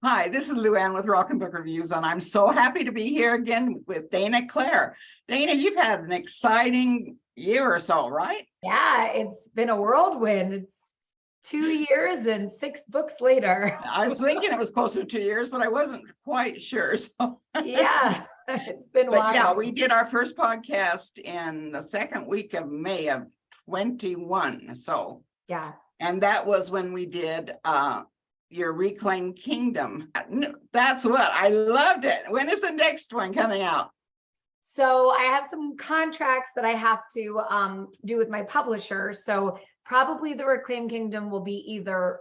Hi, this is Luann with Rockin Book Reviews, and I'm so happy to be here again with Dana Claiire. Dana, you've had an exciting year or so, right? Yeah, it's been a whirlwind. It's 2 years and 6 books later. I was thinking it was closer to 2 years, but I wasn't quite sure. So, Yeah, it's been but yeah, wild. we did our first podcast in the second week of May of 21. So, Yeah. and that was when we did your Reclaimed Kingdom. That's what I loved it. When is the next one coming out? So I have some contracts that I have to do with my publisher. So probably the Reclaimed Kingdom will be either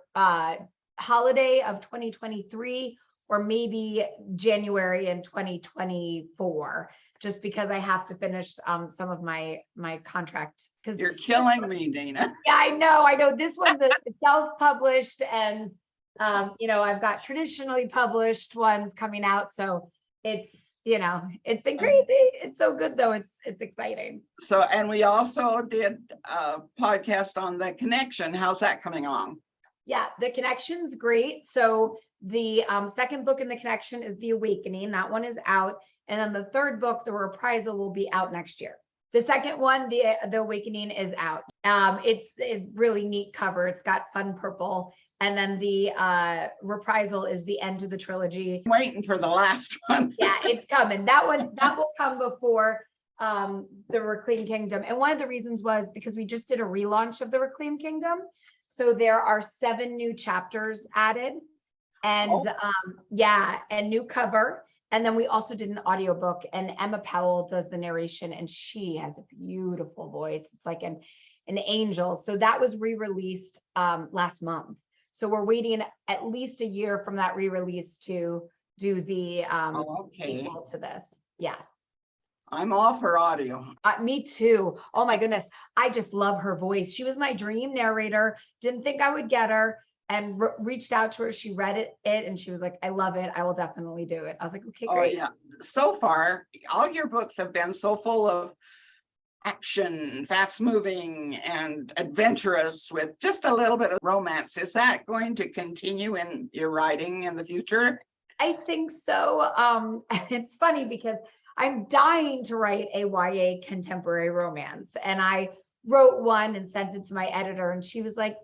holiday of 2023 or maybe January in 2024, just because I have to finish some of my contract. Because You're killing me, Dana. Yeah, I know. This one's a self-published, and I've got traditionally published ones coming out. So it's been crazy. It's so good though. It's exciting. So, and we also did a podcast on The Connection. How's that coming along? Yeah, The Connection's great. So the second book in The Connection is The Awakening. That one is out. And then the third book, The Reprisal, will be out next year. The second one, the Awakening, is out. It's a really neat cover. It's got fun purple. And then the Reprisal is the end of the trilogy. I'm waiting for the last one. Yeah, it's coming. That will come before the Reclaimed Kingdom. And one of the reasons was because we just did a relaunch of the Reclaimed Kingdom. So there are 7 new chapters added, and and new cover. And then we also did an audiobook, and Emma Powell does the narration, and she has a beautiful voice. It's like an angel. So that was re-released last month. So we're waiting at least a year from that re-release to do the sequel to this. Yeah. I'm all for audio. Me too. Oh my goodness. I just love her voice. She was my dream narrator. Didn't think I would get her, and reached out to her. She read it and she was like, I love it. I will definitely do it. I was like, okay, great. Oh yeah. So far, all your books have been so full of action, fast moving and adventurous with just a little bit of romance. Is that going to continue in your writing in the future? I think so. It's funny because I'm dying to write a YA contemporary romance, and I wrote one and sent it to my editor, and she was like,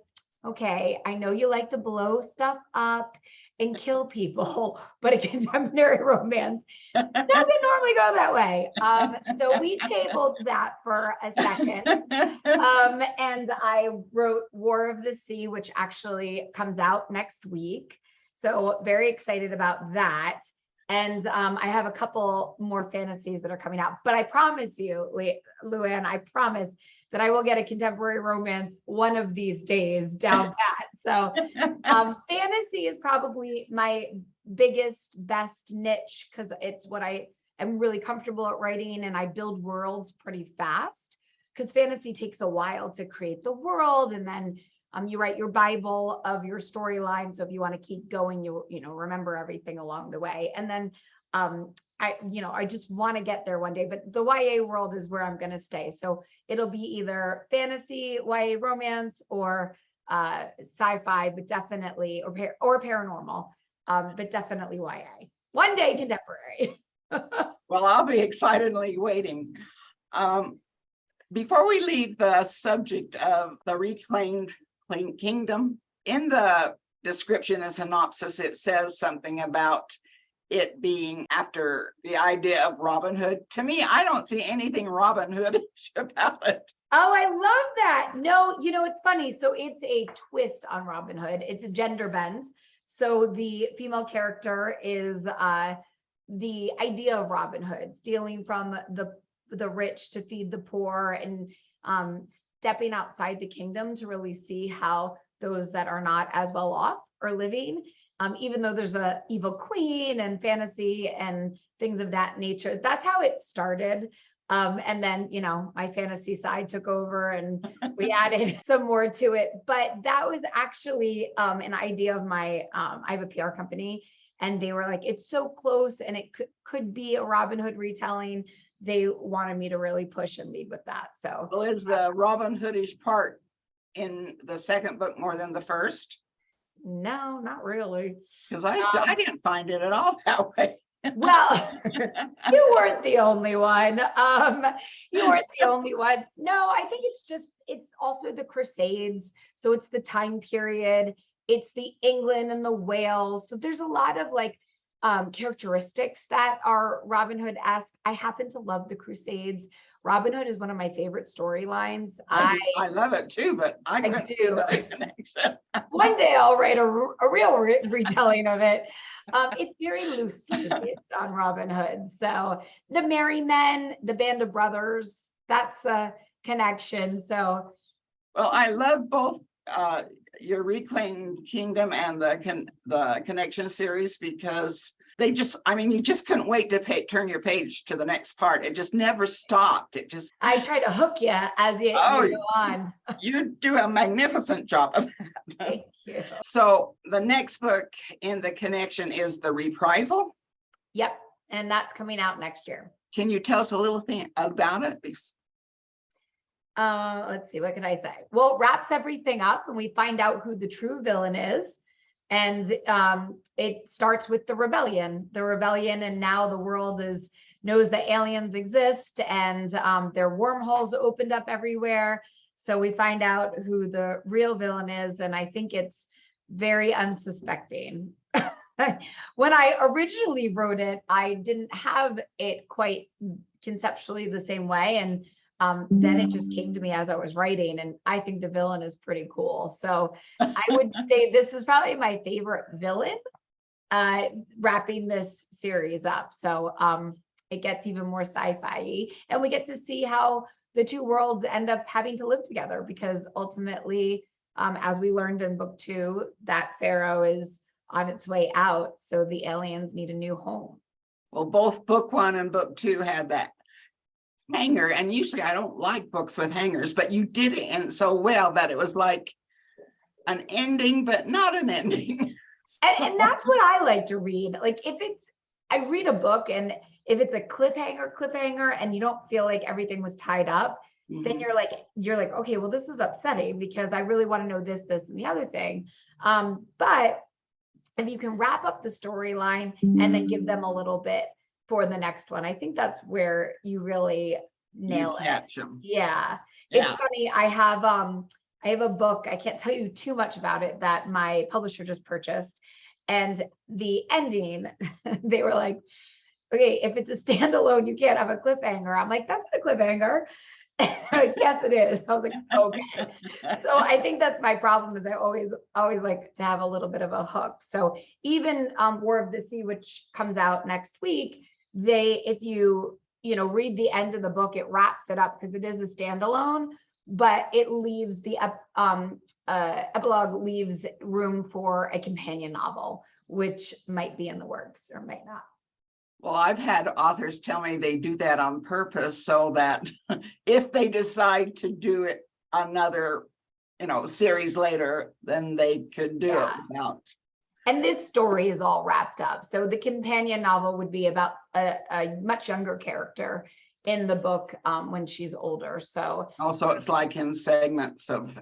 okay, I know you like to blow stuff up and kill people, but a contemporary romance doesn't normally go that way. So we tabled that for a second. And I wrote War of the Sea, which actually comes out next week. So very excited about that. And I have a couple more fantasies that are coming out, but I promise you, Luann, I promise that I will get a contemporary romance one of these days down pat. So fantasy is probably my biggest, best niche, because it's what I am really comfortable at writing, and I build worlds pretty fast, because fantasy takes a while to create the world, and then you write your Bible of your storyline. So if you want to keep going, you remember everything along the way. And then I just want to get there one day, but the YA world is where I'm going to stay. So it'll be either fantasy, YA romance, or sci-fi, but definitely, or paranormal, but definitely YA. One day contemporary. Well, I'll be excitedly waiting. Before we leave the subject of the Reclaimed Kingdom, in the description and synopsis, it says something about it being after the idea of Robin Hood. To me, I don't see anything Robin Hoodish about it. Oh, I love that. No, it's funny. So it's a twist on Robin Hood. It's a gender bend. So the female character is the idea of Robin Hood, stealing from the rich to feed the poor, and stepping outside the kingdom to really see how those that are not as well off are living. Even though there's a evil queen and fantasy and things of that nature. That's how it started. And then, my fantasy side took over, and we added some more to it. But that was actually an idea of my, I have a PR company, and they were like, it's so close, and it could be a Robin Hood retelling. They wanted me to really push and lead with that. So, well, is the Robin Hoodish part in the second book more than the first? no, not really. Because I didn't find it at all that way. Well, you weren't the only one. You weren't the only one. No, I think it's also the Crusades. So it's the time period. It's the England and the Wales. So there's a lot of like characteristics that are Robin Hood-esque. I happen to love the Crusades. Robin Hood is one of my favorite storylines. I love it too, but I couldn't see do. the connection. One day I'll write a real retelling of it. It's very loosely based on Robin Hood. So the Merry Men, the Band of Brothers, that's a connection. So, Well, I love both your Reclaimed Kingdom and the Connection series, because they just, I mean, you just couldn't wait to turn your page to the next part. It just never stopped. It just, I try to hook you as you go on. You do a magnificent job of that. Thank you. So the next book in the Connection is The Reprisal. Yep, and that's coming out next year. Can you tell us a little thing about it? Let's see, what can I say? Well, it wraps everything up and we find out who the true villain is. And it starts with the rebellion, and now the world knows that aliens exist, and their wormholes opened up everywhere. So we find out who the real villain is, and I think it's very unsuspecting. When I originally wrote it, I didn't have it quite conceptually the same way, and then it just came to me as I was writing, and I think the villain is pretty cool. So I would say this is probably my favorite villain, wrapping this series up. So it gets even more sci-fi, and we get to see how the two worlds end up having to live together, because ultimately, as we learned in book 2, that Pharaoh is on its way out. So the aliens need a new home. Well, both book 1 and book 2 had that hanger, and usually I don't like books with hangers, but you did it in so well that it was like an ending, but not an ending. And that's what I like to read. Like I read a book, and if it's a cliffhanger and you don't feel like everything was tied up, then you're like, okay, well, this is upsetting because I really want to know this, and the other thing. But if you can wrap up the storyline and then give them a little bit for the next one, I think that's where you really nail it. Catch them. Yeah. It's funny. I have a book, I can't tell you too much about it, that my publisher just purchased. And the ending, they were like, okay, if it's a standalone, you can't have a cliffhanger. I'm like, that's not a cliffhanger. Like, yes, it is. I was like, okay. So I think that's my problem, is I always like to have a little bit of a hook. So even War of the Sea, which comes out next week, if you read the end of the book, it wraps it up because it is a standalone, but it leaves the epilogue leaves room for a companion novel, which might be in the works or might not. Well, I've had authors tell me they do that on purpose so that if they decide to do it another, series later, then they could do it without. And this story is all wrapped up. So the companion novel would be about a much younger character in the book when she's older. So also it's like in segments of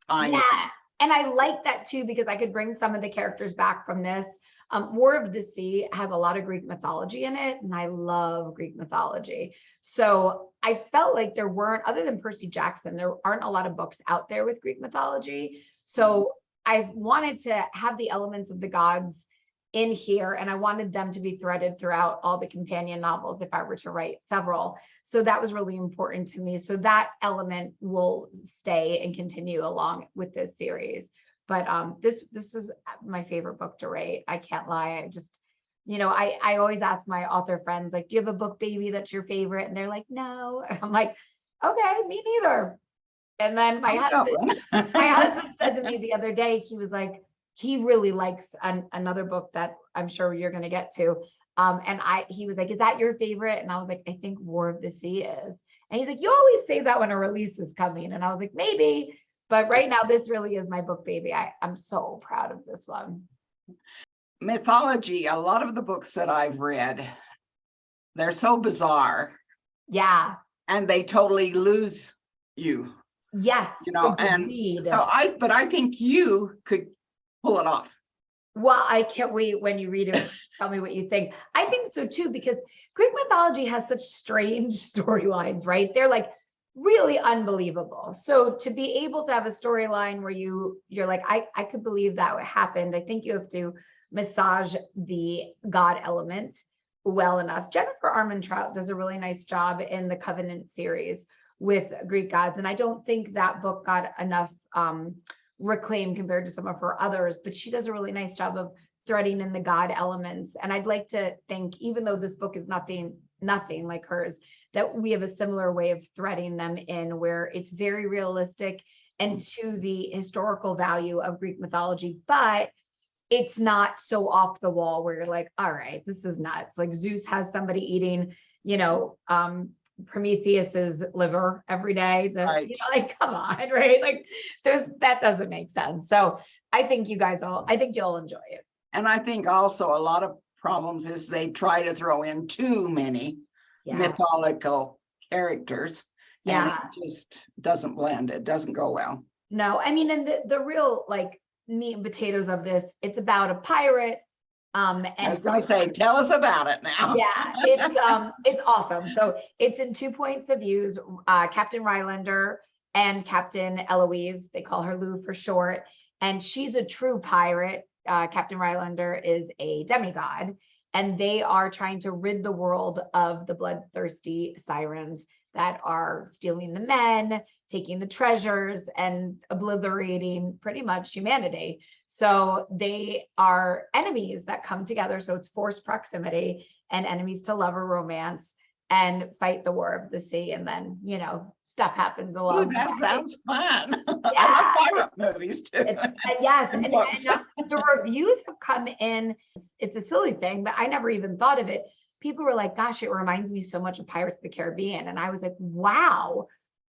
time. Yeah. And I like that too, because I could bring some of the characters back from this. War of the Sea has a lot of Greek mythology in it, and I love Greek mythology. So I felt like there weren't, other than Percy Jackson, there aren't a lot of books out there with Greek mythology. So I wanted to have the elements of the gods in here, and I wanted them to be threaded throughout all the companion novels if I were to write several. So that was really important to me. So that element will stay and continue along with this series. But this is my favorite book to write. I can't lie. I just, I always ask my author friends, like, do you have a book baby that's your favorite? And they're like, no. And I'm like, okay, me neither. And then my husband said to me the other day, he was like, he really likes another book that I'm sure you're going to get to. And he was like, is that your favorite? And I was like, I think War of the Sea is. And he's like, you always say that when a release is coming. And I was like, maybe, but right now this really is my book baby. I'm so proud of this one. Mythology, a lot of the books that I've read, they're so bizarre. Yeah. And they totally lose you. Yes. And so I think you could pull it off. Well, I can't wait when you read it. Tell me what you think. I think so too, because Greek mythology has such strange storylines, right? They're like really unbelievable. So to be able to have a storyline where you're like, I could believe that happened. I think you have to massage the God element well enough. Jennifer Armentrout does a really nice job in the Covenant series with Greek gods. And I don't think that book got enough reclaim compared to some of her others, but she does a really nice job of threading in the God elements. And I'd like to think, even though this book is nothing like hers, that we have a similar way of threading them in, where it's very realistic and to the historical value of Greek mythology, but it's not so off the wall where you're like, all right, this is nuts. Like Zeus has somebody eating, Prometheus's liver every day. Right. Like, come on, right? Like that doesn't make sense. So I think you'll enjoy it. And I think also a lot of problems is they try to throw in too many mythological characters. And it just doesn't blend. It doesn't go well. No, I mean, and the real like meat and potatoes of this, it's about a pirate. And I was going to say, tell us about it now. Yeah, it's awesome. So it's in 2 points of views, Captain Rylander and Captain Eloise. They call her Lou for short. And she's a true pirate. Captain Rylander is a demigod, and they are trying to rid the world of the bloodthirsty sirens that are stealing the men, taking the treasures, and obliterating pretty much humanity. So they are enemies that come together. So it's forced proximity and enemies to lover romance and fight the war of the sea. And then, stuff happens along. Ooh, that sounds fun. Yeah. I love pirate movies too. Yes. And the reviews have come in. It's a silly thing, but I never even thought of it. People were like, gosh, it reminds me so much of Pirates of the Caribbean. And I was like, wow,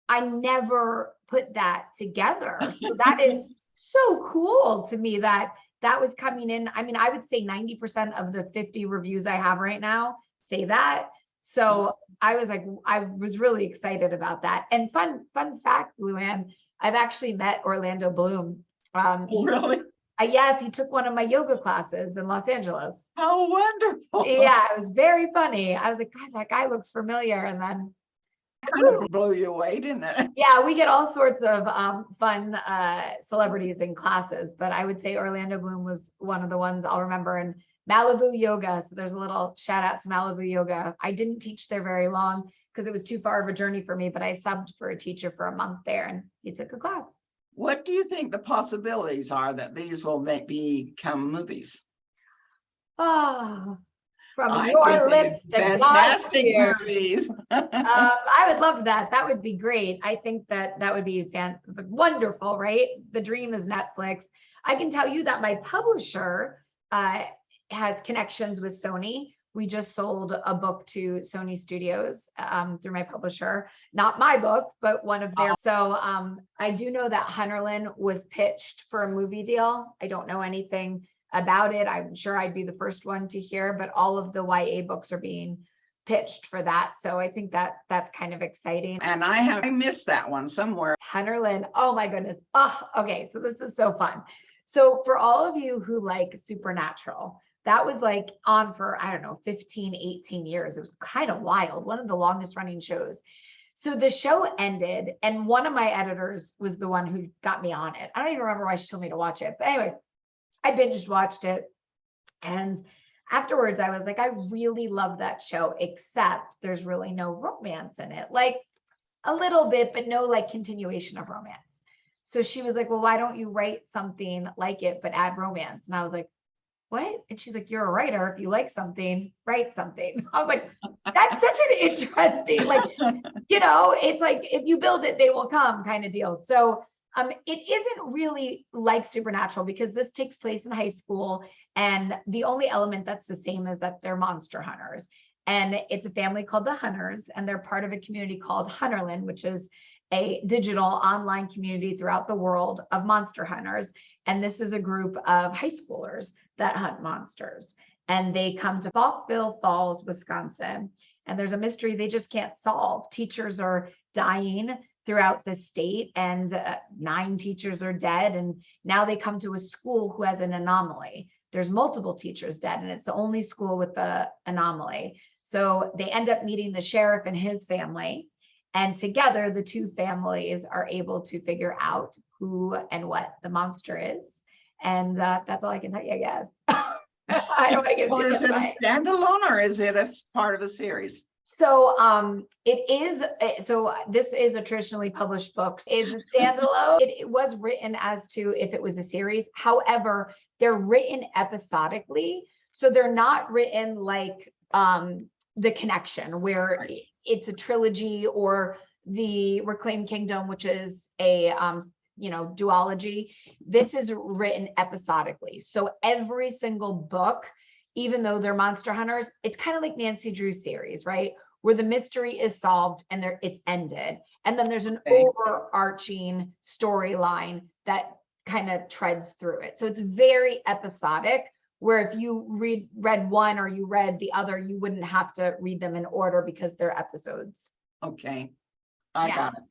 I never put that together. So that is so cool to me that was coming in. I mean, I would say 90% of the 50 reviews I have right now say that. So I was really excited about that. And fun fact, Luann, I've actually met Orlando Bloom. Really? Yes, he took one of my yoga classes in Los Angeles. Oh, wonderful. Yeah, it was very funny. I was like, God, that guy looks familiar. And then kind of blew you away, didn't it? Yeah, we get all sorts of fun celebrities in classes, but I would say Orlando Bloom was one of the ones I'll remember. And Malibu Yoga. So there's a little shout out to Malibu Yoga. I didn't teach there very long because it was too far of a journey for me, but I subbed for a teacher for a month there, and he took a class. What do you think the possibilities are that these will become movies? Oh, from your lips to fantastic God's movies. I would love that. That would be great. I think that would be wonderful, right? The dream is Netflix. I can tell you that my publisher has connections with Sony. We just sold a book to Sony Studios through my publisher, not my book, but one of theirs. So I do know that Hunterland was pitched for a movie deal. I don't know anything about it. I'm sure I'd be the first one to hear, but all of the YA books are being pitched for that. So I think that's kind of exciting. And I missed that one somewhere. Hunterland. Oh my goodness. Oh, okay. So this is so fun. So for all of you who like Supernatural, that was like on for, I don't know, 15, 18 years. It was kind of wild. One of the longest running shows. So the show ended, and one of my editors was the one who got me on it. I don't even remember why she told me to watch it. But anyway, I binged watched it. And afterwards, I was like, I really love that show, except there's really no romance in it. Like a little bit, but no like continuation of romance. So she was like, well, why don't you write something like it, but add romance? And I was like, what? And she's like, you're a writer. If you like something, write something. I was like, that's such an interesting, like, it's like, if you build it, they will come kind of deal. So it isn't really like Supernatural because this takes place in high school. And the only element that's the same is that they're monster hunters. And it's a family called the Hunters, and they're part of a community called Hunterland, which is a digital online community throughout the world of monster hunters. And this is a group of high schoolers that hunt monsters. And they come to Falkville Falls, Wisconsin. And there's a mystery they just can't solve. Teachers are dying. throughout the state, and 9 teachers are dead. And now they come to a school who has an anomaly. There's multiple teachers dead, and it's the only school with the anomaly. So they end up meeting the sheriff and his family. And together, the 2 families are able to figure out who and what the monster is. And that's all I can tell you, I guess. I don't want to give Well, too is it much a standalone or is it a part of a series? So it is, so this is a traditionally published book. It's a standalone. It was written as to if it was a series. However, they're written episodically. So they're not written like The Connection, where Right. it's a trilogy, or the Reclaimed Kingdom, which is a duology. This is written episodically. So every single book, even though they're monster hunters, it's kind of like Nancy Drew's series, right? Where the mystery is solved and it's ended. And then there's an Okay. overarching storyline that kind of treads through it. So it's very episodic, where if you read one or you read the other, you wouldn't have to read them in order because they're episodes. Okay, I Yeah. got it.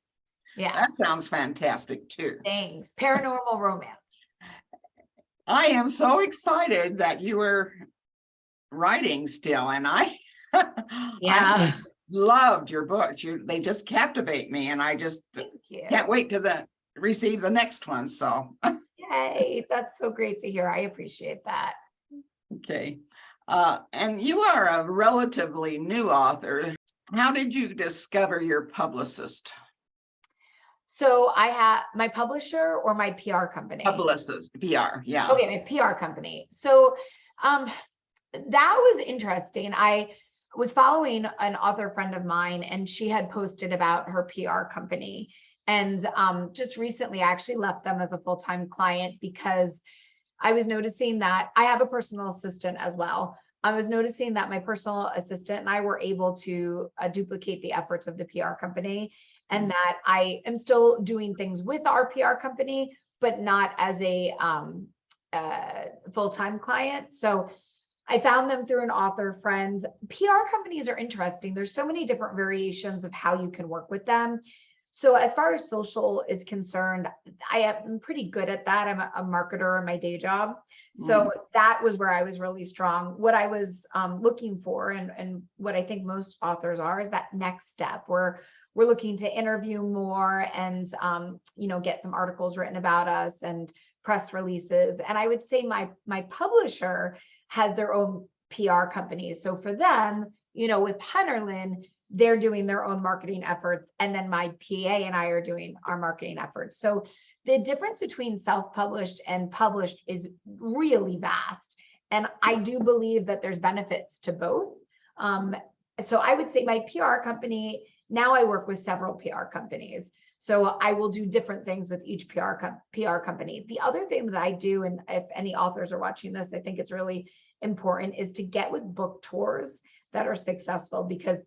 Yeah. That sounds fantastic too. Thanks. Paranormal romance. I am so excited that you were writing still, and I Yeah. I loved your books. They just captivate me, and I just Thank you. can't wait to receive the next one. So Yay. That's so great to hear. I appreciate that. okay. And you are a relatively new author. How did you discover your publicist? So I have my publisher or my PR company. Publicist, PR, yeah. Okay, my PR company. So that was interesting. I was following an author friend of mine, and she had posted about her PR company. And just recently, I actually left them as a full-time client because I was noticing that I have a personal assistant as well. I was noticing that my personal assistant and I were able to duplicate the efforts of the PR company, and that I am still doing things with our PR company, but not as a full-time client. So I found them through an author friend. PR companies are interesting. There's so many different variations of how you can work with them. So as far as social is concerned, I am pretty good at that. I'm a marketer in my day job. So that was where I was really strong. What I was looking for, and what I think most authors are, is that next step where we're looking to interview more and get some articles written about us and press releases. And I would say my publisher has their own PR companies. So for them, with Hunterlin, they're doing their own marketing efforts. And then my PA and I are doing our marketing efforts. So the difference between self-published and published is really vast. And I do believe that there's benefits to both. So I would say my PR company, now I work with several PR companies. So I will do different things with each PR company. The other thing that I do, and if any authors are watching this, I think it's really important, is to get with book tours that are successful, because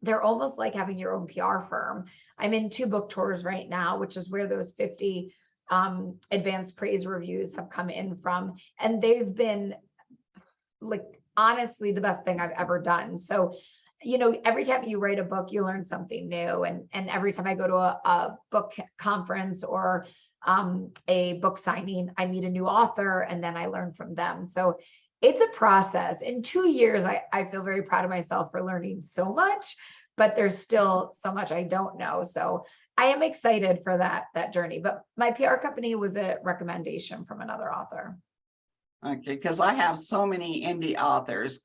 they're almost like having your own PR firm. I'm in 2 book tours right now, which is where those 50 advanced praise reviews have come in from. And they've been, like, honestly, the best thing I've ever done. So, every time you write a book, you learn something new. And every time I go to a book conference or a book signing, I meet a new author, and then I learn from them. So it's a process. In 2 years, I feel very proud of myself for learning so much, but there's still so much I don't know. So I am excited for that journey. But my PR company was a recommendation from another author. Okay, because I have so many indie authors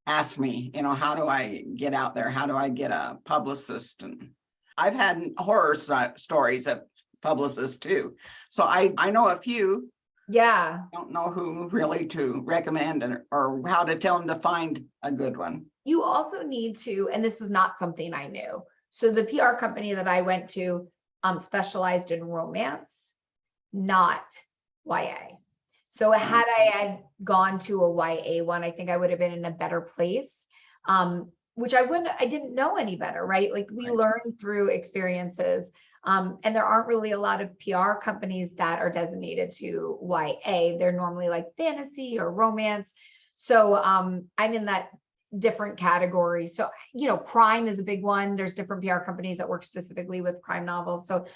ask me, how do I get out there? How do I get a publicist? And I've had horror stories of publicists too. So I know a few. Yeah. Don't know who really to recommend or how to tell them to find a good one. You also need to, and this is not something I knew. So the PR company that I went to specialized in romance, not YA. So had I had gone to a YA one, I think I would have been in a better place, which I didn't know any better, right? Like we learn through experiences. And there aren't really a lot of PR companies that are designated to YA. They're normally like fantasy or romance. So I'm in that different categories. So, crime is a big one. There's different PR companies that work specifically with crime novels. So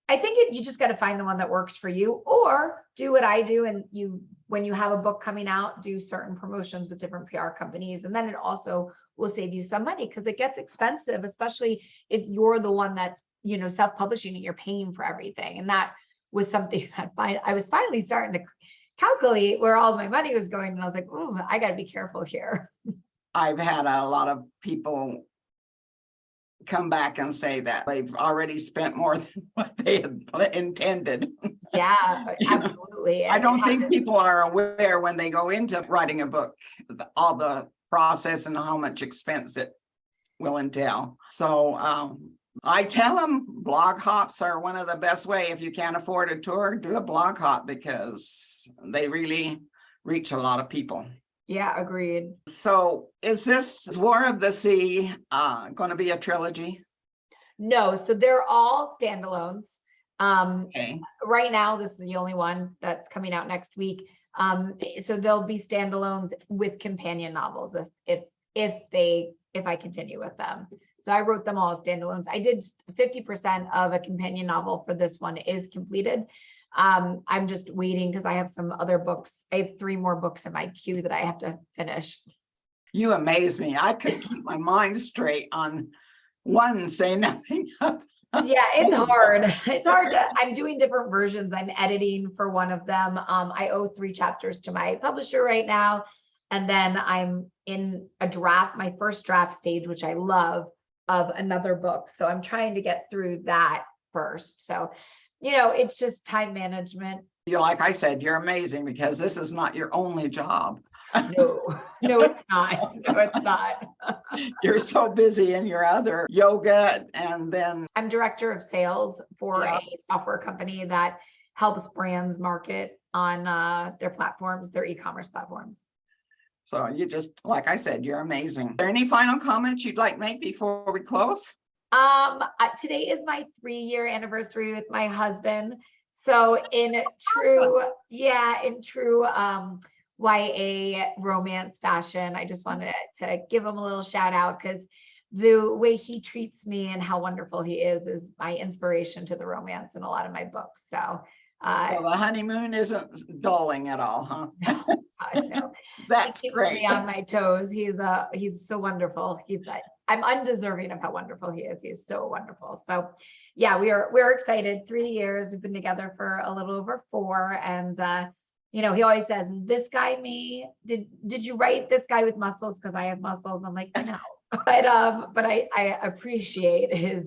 I think you just got to find the one that works for you, or do what I do. And when you have a book coming out, do certain promotions with different PR companies. And then it also will save you some money, because it gets expensive, especially if you're the one that's, self-publishing and you're paying for everything. And that was something that I was finally starting to calculate where all my money was going. And I was like, ooh, I got to be careful here. I've had a lot of people come back and say that they've already spent more than what they had intended. Yeah, absolutely. I don't think people are aware when they go into writing a book, all the process and how much expense it will entail. So I tell them blog hops are one of the best way. If you can't afford a tour, do a blog hop, because they really reach a lot of people. Yeah, agreed. So is this War of the Sea going to be a trilogy? No, so they're all standalones. Okay. Right now, this is the only one that's coming out next week. So they'll be standalones with companion novels if I continue with them. So I wrote them all as standalones. I did 50% of a companion novel for this one is completed. I'm just waiting because I have some other books. I have 3 more books in my queue that I have to finish. You amaze me. I could keep my mind straight on one and say nothing of. Yeah, it's hard. It's hard. I'm doing different versions. I'm editing for one of them. I owe 3 chapters to my publisher right now. And then I'm in my first draft stage, which I love, of another book. So I'm trying to get through that first. So, it's just time management. Like I said, you're amazing, because this is not your only job. No, it's not. No, it's not. You're so busy in your other yoga, and then I'm director of sales for a software company that helps brands market on their platforms, their e-commerce platforms. So you just, like I said, you're amazing. Are there any final comments you'd like to make before we close? Today is my 3-year anniversary with my husband. So in true YA romance fashion, I just wanted to give him a little shout out, because the way he treats me and how wonderful he is my inspiration to the romance in a lot of my books. So the honeymoon isn't dulling at all, huh? No. That's he keeps great. me on my toes. He's so wonderful. I'm undeserving of how wonderful he is. He's so wonderful. So yeah, we're excited. 3 years. We've been together for a little over 4. And he always says, "Is this guy me? Did you write this guy with muscles? Because I have muscles." I'm like, no. But I appreciate his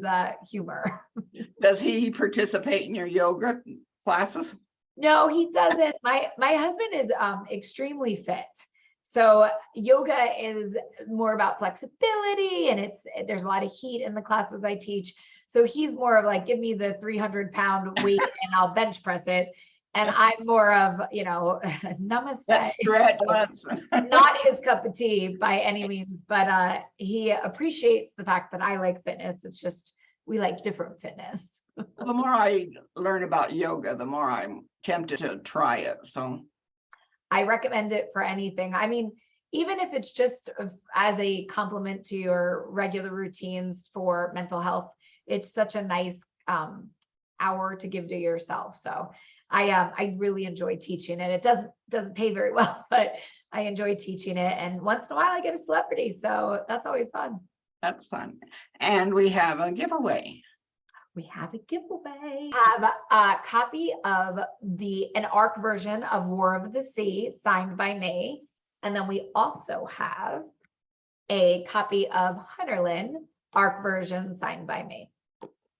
humor. Does he participate in your yoga classes? No, he doesn't. My husband is extremely fit. So yoga is more about flexibility, and there's a lot of heat in the classes I teach. So he's more of like, give me the 300-pound weight and I'll bench press it. And I'm more of, namaste. That stretch. Not his cup of tea by any means, but he appreciates the fact that I like fitness. It's just, we like different fitness. The more I learn about yoga, the more I'm tempted to try it. So I recommend it for anything. I mean, even if it's just as a complement to your regular routines for mental health, it's such a nice hour to give to yourself. So I really enjoy teaching it. It doesn't pay very well, but I enjoy teaching it. And once in a while I get a celebrity. So that's always fun. That's fun. And we have a giveaway. We have a giveaway. Have a copy of an ARC version of War of the Sea signed by me. And then we also have a copy of Hunterland ARC version signed by me.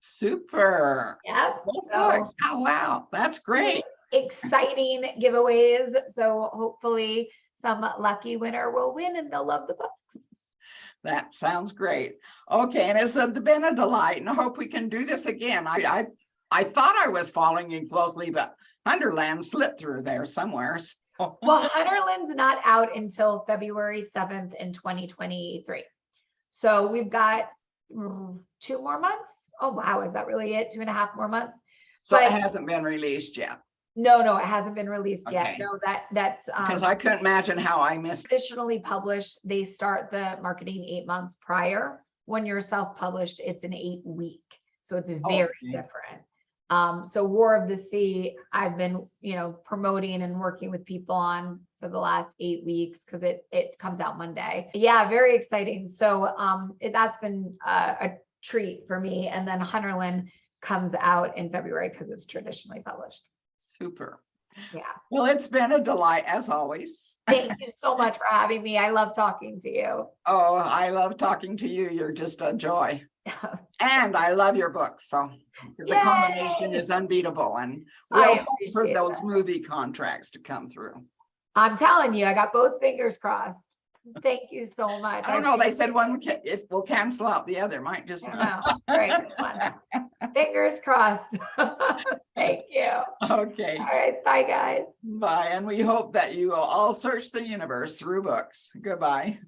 Super. Yep. Oh, wow. That's great. Exciting giveaways. So hopefully some lucky winner will win and they'll love the books. That sounds great. Okay, and it's been a delight, and I hope we can do this again. I thought I was following you closely, but Hunterland slipped through there somewhere. So. Well, Hunterland's not out until February 7th in 2023. So we've got 2 more months. Oh, wow. Is that really it? 2.5 more months? So it hasn't been released yet. No, it hasn't been released yet. Okay. No, that's Because I couldn't imagine how I missed. traditionally published. They start the marketing 8 months prior. When you're self-published, it's an 8-week. So it's very Okay. different. So War of the Sea, I've been, promoting and working with people on for the last 8 weeks because it comes out Monday. Yeah, very exciting. So that's been a treat for me. And then Hunterland comes out in February because it's traditionally published. Super. Yeah. Well, it's been a delight as always. Thank you so much for having me. I love talking to you. Oh, I love talking to you. You're just a joy. And I love your books. So the Yay! combination is unbeatable. And I we'll hope for appreciate those that. movie contracts to come through. I'm telling you, I got both fingers crossed. Thank you so much. I don't know. They said one if we'll cancel out the other, might just. I know. Right. Just one. Fingers crossed. Thank you. Okay. All right. Bye, guys. Bye. And we hope that you will all search the universe through books. Goodbye.